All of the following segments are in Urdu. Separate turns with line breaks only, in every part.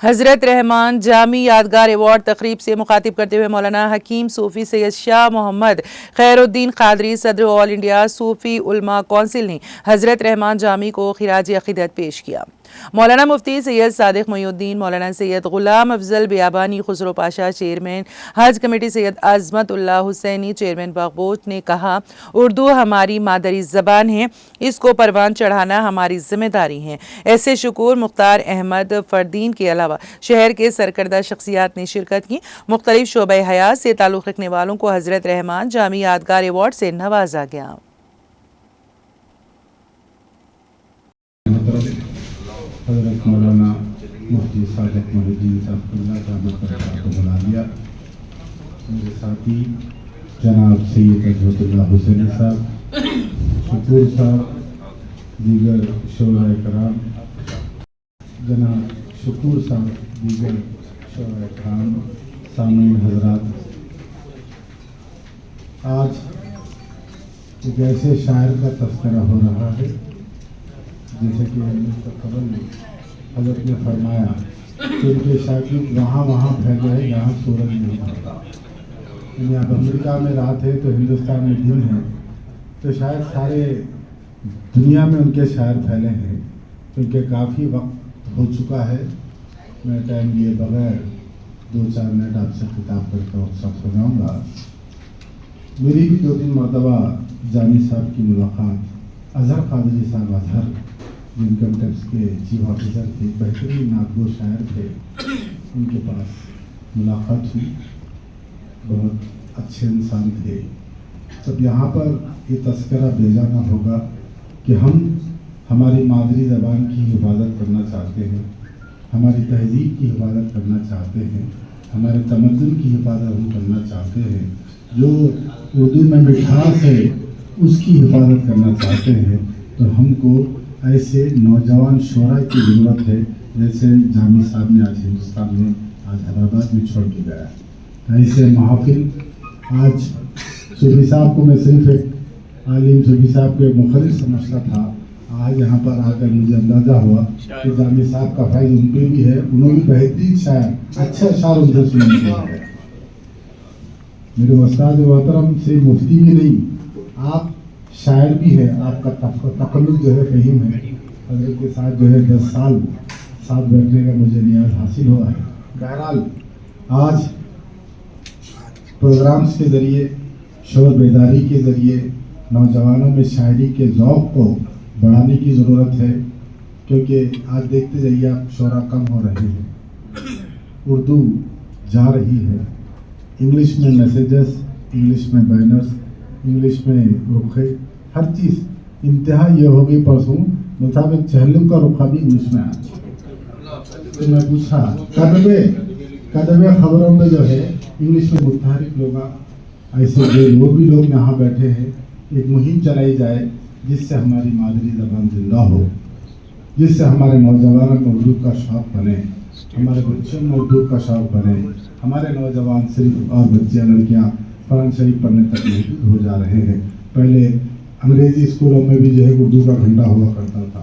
حضرت رحمان جامی یادگار ایوارڈ تقریب سے مخاطب کرتے ہوئے مولانا حکیم صوفی سید شاہ محمد خیر الدین قادری صدر آل انڈیا صوفی علماء کونسل نے حضرت رحمان جامی کو خراج عقیدت پیش کیا۔ مولانا مفتی سید صادق محی الدین، مولانا سید غلام افضل بیابانی خسرو پاشا چیئرمین حج کمیٹی، سید عظمت اللہ حسینی چیئرمین بغبوچ نے کہا، اردو ہماری مادری زبان ہے، اس کو پروان چڑھانا ہماری ذمہ داری ہے۔ ایسے شکور مختار احمد فردین کے علاوہ شہر کے سرکردہ شخصیات نے شرکت کی۔ مختلف شعبہ حیات سے تعلق رکھنے والوں کو حضرت رحمان جامی یادگار ایوارڈ سے نوازا گیا۔
حضرت مولانا مفتی صادق محی الدین صاحب کو بلا لیا۔ میرے ساتھی جناب سید عظمت اللہ حسینی صاحب، شکور صاحب، دیگر شعراء کرام، جناب شکور صاحب، دیگر شعراء کرام، سامعین حضرات، آج ایک ایسے شاعر کا تذکرہ ہو رہا ہے جیسے کہ قبل حضرت نے فرمایا کہ ان کے شاگرد وہاں پھیلے ہیں جہاں سورج نہیں ہوتا۔ یعنی اب امریکہ میں رات ہے تو ہندوستان میں دن ہے، تو شاید سارے دنیا میں ان کے شاعر پھیلے ہیں، کیونکہ کافی وقت ہو چکا ہے۔ میں ٹائم لیے بغیر 2-4 منٹ آپ سے خطاب کر کے سب سناؤں گا۔ میری بھی 2-3 مرتبہ جامی صاحب کی ملاقات، اظہر قادری صاحب اظہر انکم ٹیکس کے چیف آفیسر تھے، بہترین نعتگو شاعر تھے، ان کے پاس ملاقات ہوئی، بہت اچھے انسان تھے۔ تب یہاں پر یہ تذکرہ بھیجانا ہوگا کہ ہم ہماری مادری زبان کی حفاظت کرنا چاہتے ہیں، ہماری تہذیب کی حفاظت کرنا چاہتے ہیں، ہمارے تمدن کی حفاظت ہم کرنا چاہتے ہیں، جو اردو میں مٹھاس ہے اس کی حفاظت کرنا چاہتے ہیں، تو ہم کو ایسے نوجوان شعراء کی ضرورت ہے جیسے جامی صاحب نے آج ہندوستان میں آج حیدرآباد میں چھوڑ کے گیا ہے۔ ایسے محافل آج صوفی صاحب کو میں صرف ایک عالم صوفی صاحب کے مخرج سمجھتا تھا، آج یہاں پر آ کر مجھے اندازہ ہوا کہ جامی صاحب کا فیض ان پہ بھی ہے، انہوں نے بہترین شاعر، اچھا اشعار ان سے سننے کے ہے۔ میرے استاد محترم سے مفتی بھی نہیں، آپ شاعر بھی ہے، آپ کا تقلد جو ہے فہیم ہے۔ حضرت کے ساتھ جو ہے 10 سال ساتھ بیٹھنے کا مجھے نیاز حاصل ہوا ہے۔ بہرحال آج پروگرامز کے ذریعے، شعور بیداری کے ذریعے نوجوانوں میں شاعری کے ذوق کو بڑھانے کی ضرورت ہے، کیونکہ آج دیکھتے جائیے آپ شعراء کم ہو رہے ہیں، اردو جا رہی ہے، انگلش میں میسیجز، انگلش میں بینرز، انگلش میں رخے، ہر چیز انتہا یہ ہوگی۔ پرسوں مطابق چہلم کا رخہ بھی انگلش میں آیا، تو میں پوچھا کدبے خبروں میں جو ہے انگلش میں متحرک لوگ ایسے وہ بھی لوگ یہاں بیٹھے ہیں، ایک مہم چلائی جائے جس سے ہماری مادری زبان زندہ ہو، جس سے ہمارے نوجوانوں میں اردو کا شوق بنے، ہمارے بچوں میں اردو کا شوق بنے۔ ہمارے نوجوان صرف اور بچے لڑکیاں قرآن شریف پڑھنے تک محدود ہو جا رہے ہیں۔ پہلے انگریزی اسکولوں میں بھی جو ہے اردو کا گھنٹہ ہوا کرتا تھا،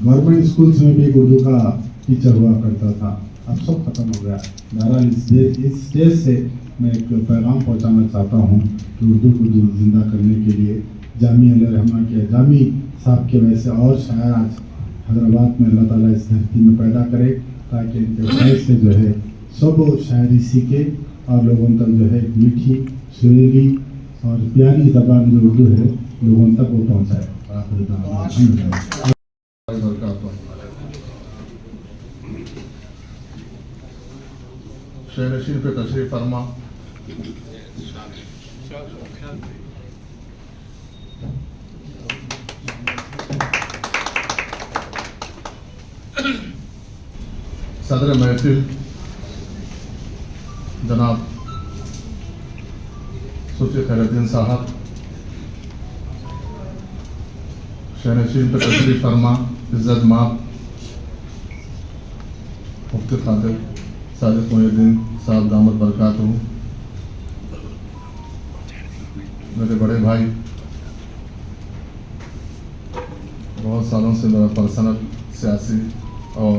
گورنمنٹ اسکولس میں بھی ایک اردو کا ٹیچر ہوا کرتا تھا، اب سب ختم ہو گیا۔ بہرحال اس اسٹیج سے میں ایک پیغام پہنچانا چاہتا ہوں کہ اردو کو زندہ کرنے کے لیے جامی علیہ رحمہ کے جامی صاحب کے ویسے اور شاعر آج حیدرآباد میں اللہ تعالیٰ اس دھرتی میں پیدا کرے، تاکہ ان کے فیض سے جو ہے سب شاعری سیکھے اور لوگوں تک جو ہے ایک میٹھی سریلی اور پیاری زبان جو اردو ہے لوگوں تک وہ پہنچائے۔
شہرنشین پہ تشریف فرما صدر محفل جناب صوفی خیر الدین صاحب، شہرنشین پہ تشریف فرما عزت مآب مفتی خاطر صادق محی الدین صاحب دامت برکاتہ، میرے بڑے بھائی، بہت سالوں سے میرا پرسنل سیاسی اور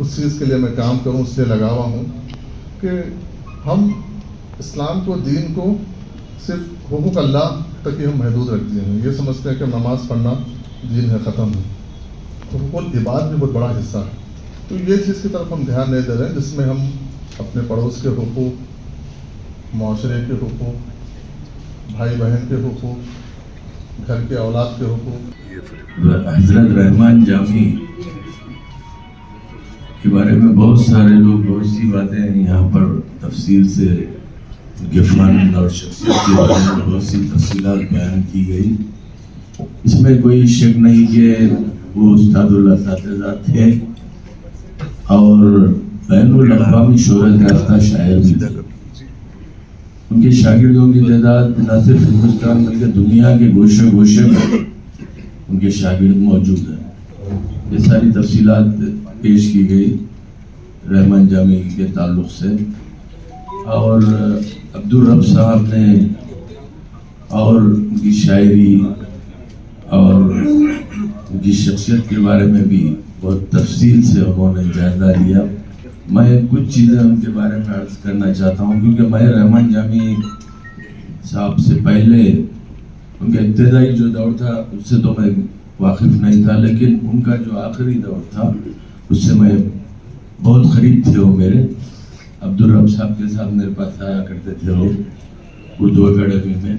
اس چیز کے لیے میں کام کروں اس لیے لگا ہوا ہوں کہ ہم اسلام کو دین کو صرف حقوق اللہ تک ہی ہم محدود رکھ دیے ہیں. یہ سمجھتے ہیں کہ نماز پڑھنا دین ہے ختم ہے. حقوق العباد بھی بہت بڑا حصہ ہے. تو یہ چیز کی طرف ہم دھیان نہیں دے رہے ہیں جس میں ہم اپنے پڑوس کے حقوق, معاشرے کے حقوق, بھائی بہن کے حقوق, گھر کے اولاد کے حقوق.
حضرت رحمان جامی کے بارے میں بہت سارے لوگ بہت سی باتیں یہاں پر تفصیل سے ان کے فن اور شخصیت کے بارے میں بہت سی تفصیلات بیان کی گئی. اس میں کوئی شک نہیں کہ وہ استاد الاساتذہ تھے اور بین الاقوامی شہرت یافتہ شاعر بھی تھے. ان کے شاگردوں کی تعداد نہ صرف ہندوستان بلکہ دنیا کے گوشے گوشے میں ان کے شاگرد موجود ہیں. یہ ساری تفصیلات پیش کی گئی رحمان جامی کے تعلق سے. اور عبدالرب صاحب نے اور ان کی شاعری اور ان کی شخصیت کے بارے میں بھی بہت تفصیل سے انہوں نے جائزہ لیا. میں کچھ چیزیں ان کے بارے میں عرض کرنا چاہتا ہوں کیونکہ میں رحمان جامی صاحب سے پہلے ان کا ابتدائی جو دور تھا اس سے تو میں واقف نہیں تھا, لیکن ان کا جو آخری دور تھا اس سے میں بہت قریب تھے. وہ میرے عبدالرب صاحب کے ساتھ میرے پاس آیا کرتے تھے وہ اردو اکیڈمی میں,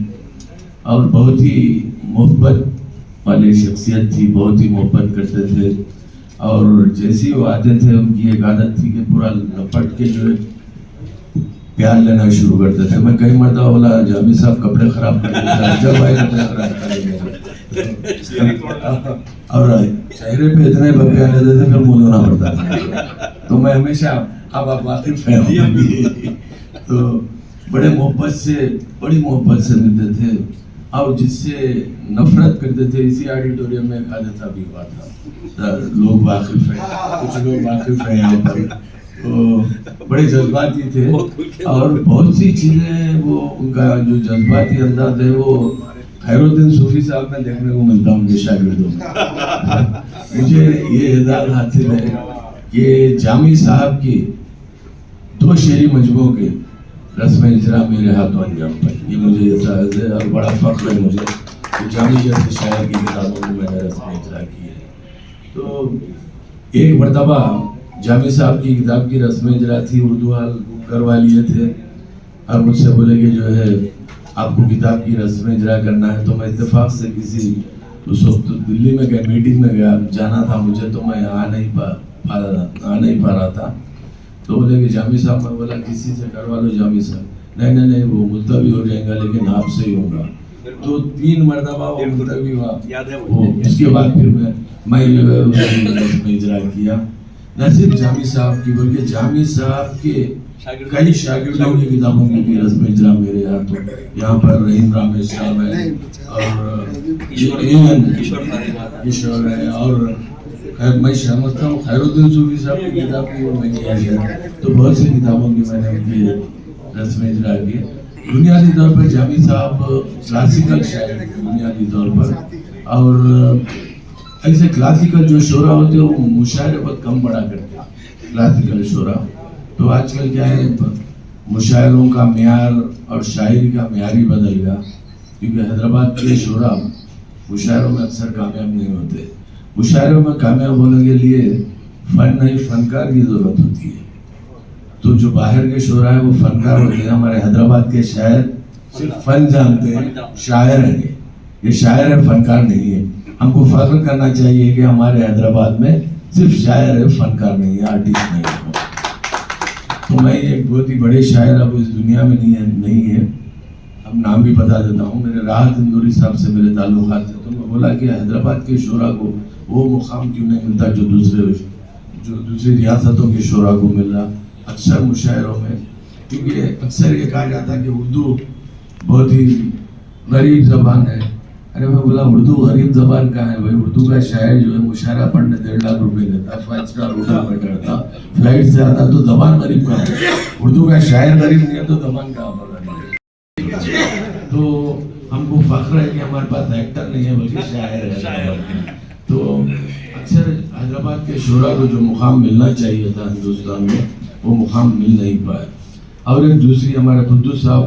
اور بہت ہی محبت والی شخصیت تھی, بہت ہی محبت کرتے تھے. اور جیسی وہ آتے تھے ان کی ایک عادت تھی کہ پورا لپٹ کے جو ہے پیار لینا شروع کرتے تھے. میں کئی مرتبہ بولا جامی صاحب کپڑے خراب کر دیتے ہیں, جب آئے کپڑے خراب کر دیتے اور چہرے پہ اتنے بپیا لیتے تھے پھر منہ دھونا پڑتا تھا. تو میں ہمیشہ اب آپ واقف ہیں تو بڑے محبت سے بڑی محبت سے ملتے تھے اور جس سے نفرت کرتے تھے. اسی آڈیٹوریم میں ایک حادثہ بھی ہوا تھا, لوگ واقف ہیں, کچھ لوگ واقف ہیں یہاں پر. تو بڑے جذباتی تھے اور بہت سی چیزیں وہ ان کا جو جذباتی انداز ہے وہ خیر الدین صوفی صاحب میں دیکھنے کو ملتا ان کے شاگردوں میں. مجھے یہ اعزاز حاصل ہے کہ جامی صاحب کی 2 شعری مجموعوں کے رسم اجرا میرے ہاتھوں انجام پائی. یہ مجھے احساس ہے اور بڑا فخر ہے مجھے کہ جامی جیسے شاعر کی کتابوں کو میں نے رسم اجرا کی ہے. تو ایک مرتبہ جامی صاحب کی کتاب کی رسم اجرا تھی, اردو حال کروا لیے تھے اور مجھ سے بولے کہ جو ہے آپ کو کتاب کی رسم اجرا کرنا ہے. تو میں اتفاق سے کسی اس وقت دلی میں گیا, میٹنگ میں گیا, جانا تھا مجھے, تو میں آ نہیں پا رہا تھا. تو بولے کہ جامی صاحب, میں بولا کسی سے کروا لو. جامی صاحب نہیں وہ ملتوی ہو جائیں گا لیکن آپ سے ہی ہوگا. تو 3 مرتبہ وہ ملتوی ہوا. اس کے بعد پھر میں رسم اجرا کیا. نہ صرف جامی صاحب کی بلکہ جامی صاحب کے کئی شاگردوں کی کتابوں کی بھی رسم اجرا میرے ہاتھوں. یہاں پر رحیم رامیش صاحب ہے اور کشور ہے, اور میں سمجھتا ہوں خیر الدین صوفی صاحب کی کتاب کی وہ میں کیا گیا. تو بہت سی کتابوں کی میں نے ان کی رسم اجرا کی. بنیادی طور پر جامی صاحب کلاسیکل شاعر بنیادی طور پر, اور ایسے کلاسیکل جو شعرا ہوتے ہیں وہ مشاعرے بہت کم پڑھا کرتے ہیں کلاسیکل شعرا. تو آج کل کیا ہے مشاعروں کا معیار اور شاعری کا معیار ہی بدل گیا, کیونکہ حیدرآباد کے شعرا مشاعروں میں اکثر کامیاب نہیں ہوتے. مشاعروں میں کامیاب ہونے کے لیے فن نہیں یہ کی ضرورت ہوتی ہے. تو جو باہر کے شعرا ہیں وہ فنکار ہوتے ہیں. ہمارے حیدرآباد کے شاعر صرف فن جانتے ہیں, شاعر ہیں, یہ شاعر ہے, فنکار نہیں ہے. ہم کو فخر کرنا چاہیے کہ ہمارے حیدرآباد میں صرف شاعر ہے, فنکار نہیں ہے, آرٹسٹ نہیں ہے. تو میں ایک بہت ہی بڑے شاعر اب اس دنیا میں نہیں ہے, اب نام بھی بتا دیتا ہوں. میرے راحت اندوری صاحب سے میرے تعلقات تھے, تو میں بولا کہ حیدرآباد کے شعرا کو وہ مقام کیوں نہیں ملتا جو دوسری ریاستوں کے شعرا کو مل رہا اکثر مشاعروں میں. کیونکہ اکثر یہ کہا جاتا ہے کہ اردو بہت ہی غریب زبان ہے. ارے میں بولا اردو غریب زبان کہاں ہے بھائی؟ اردو کا شاعر جو ہے مشاعرہ پڑھنے 1.5 لاکھ روپے لیتا, 5 اسٹار ہوٹل میں کرتا, فلائٹ سے آتا, تو زبان غریب کہاں ہے؟ اردو کا شاعر غریب نہیں ہے تو زبان کہاں پر ہے؟ تو ہم کو فخر ہے کہ ہمارے پاس ایکٹر نہیں ہے بلکہ شاعر ہے. تو اکثر حیدرآباد کے شعراء کو جو مقام ملنا چاہیے تھا ہندوستان میں وہ مقام مل نہیں پایا. اور ایک دوسری ہمارے قدوس صاحب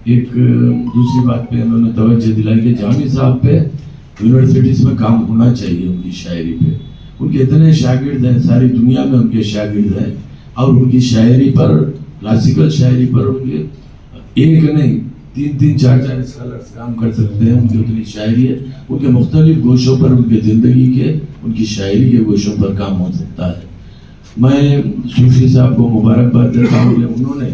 ایک دوسری بات پہ انہوں نے توجہ دلائی کہ جامی صاحب پہ یونیورسٹیز میں کام ہونا چاہیے ان کی شاعری پہ. ان کے اتنے شاگرد ہیں, ساری دنیا میں ان کے شاگرد ہیں, اور ان کی شاعری پر, کلاسیکل شاعری پر ان کے ایک نہیں 3-3 4-4 اسکالرس کام کر سکتے ہیں. ان کی اتنی شاعری ہے, ان کے مختلف گوشوں پر, ان کے زندگی کے, ان کی شاعری کے گوشوں پر کام ہو سکتا ہے. میں صوفی صاحب کو مبارکباد دیتا ہوں کہ انہوں نے